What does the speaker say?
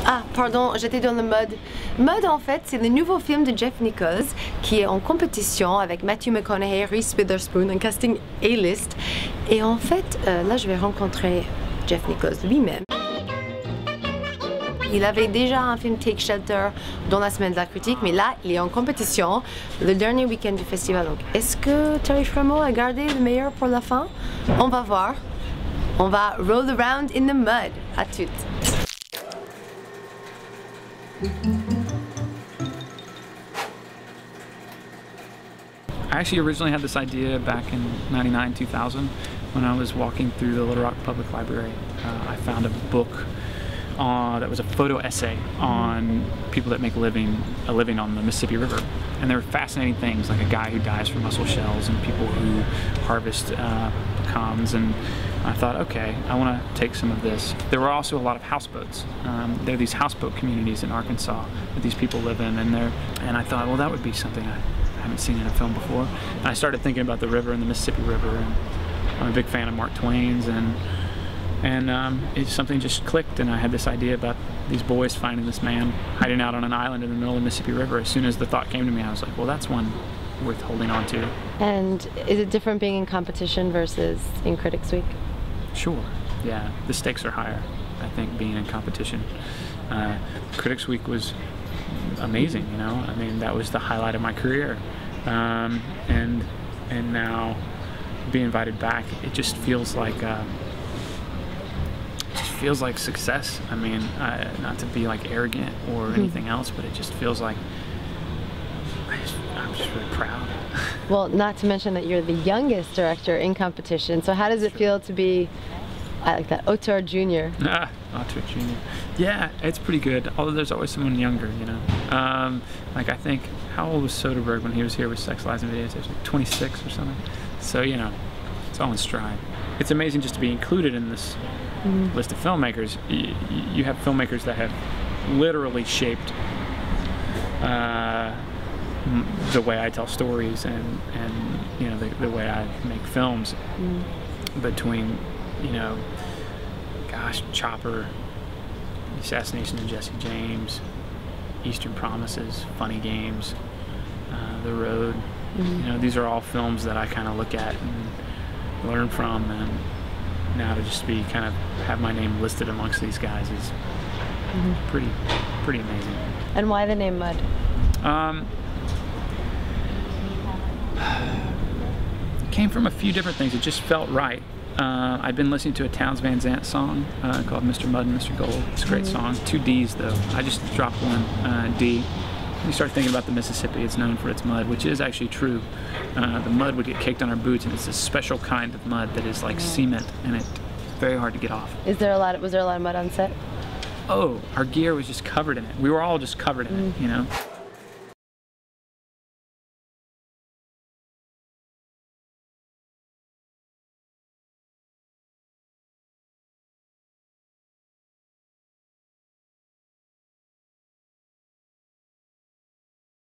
Ah, pardon, j'étais dans le mode. Mud, en fait, c'est le nouveau film de Jeff Nichols qui est en compétition avec Matthew McConaughey, Reese Witherspoon, un casting A-list. Et en fait, là, je vais rencontrer Jeff Nichols lui-même. Il avait déjà un film Take Shelter dans la semaine de la critique, mais là, il est en compétition le dernier week-end du festival. Donc, est-ce que Terry Fremont a gardé le meilleur pour la fin? On va voir. On va roll around in the mud. À toutes. I actually originally had this idea back in '99, 2000, when I was walking through the Little Rock Public Library. I found a book that was a photo essay on people that make a living on the Mississippi River. And there were fascinating things, like a guy who dives for mussel shells and people who harvest pecans. And I thought, okay, I want to take some of this. There were also a lot of houseboats. There are these houseboat communities in Arkansas that these people live in, and I thought, well, that would be something I haven't seen in a film before. And I started thinking about the river and the Mississippi River, and I'm a big fan of Mark Twain's, and something just clicked, and I had this idea about these boys finding this man hiding out on an island in the middle of the Mississippi River. As soon as the thought came to me, I was like, well, that's one worth holding on to. And is it different being in competition versus in Critics Week? Sure, yeah, the stakes are higher, I think, being in competition. Critics Week was amazing, you know. I mean, that was the highlight of my career, and now being invited back, it just feels like success. I mean, not to be like arrogant or anything else, but it just feels like I'm just really proud. Well, not to mention that you're the youngest director in competition. So how does it feel to be, I like that, auteur junior? Auteur junior. Yeah, it's pretty good. Although there's always someone younger, you know. Like I think, how old was Soderbergh when he was here with Sex, Lies, and Videotapes? Like 26 or something. So you know, it's all in stride. It's amazing just to be included in this list of filmmakers. You have filmmakers that have literally shaped the way I tell stories and you know the way I make films. Between, you know, gosh, Chopper, Assassination of Jesse James, Eastern Promises, Funny Games, The Road. You know, these are all films that I kind of look at and learn from, and now to just be kind of have my name listed amongst these guys is pretty amazing. And why the name Mud? It came from a few different things. It just felt right. I'd been listening to a Townes Van Zandt song called Mr. Mud and Mr. Gold. It's a great song. 2 D's though. I just dropped one D. We started thinking about the Mississippi. It's known for its mud, which is actually true. The mud would get caked on our boots, and it's a special kind of mud that is like cement, and it's very hard to get off. Was there a lot of mud on set? Oh, our gear was just covered in it. We were all just covered in it, you know.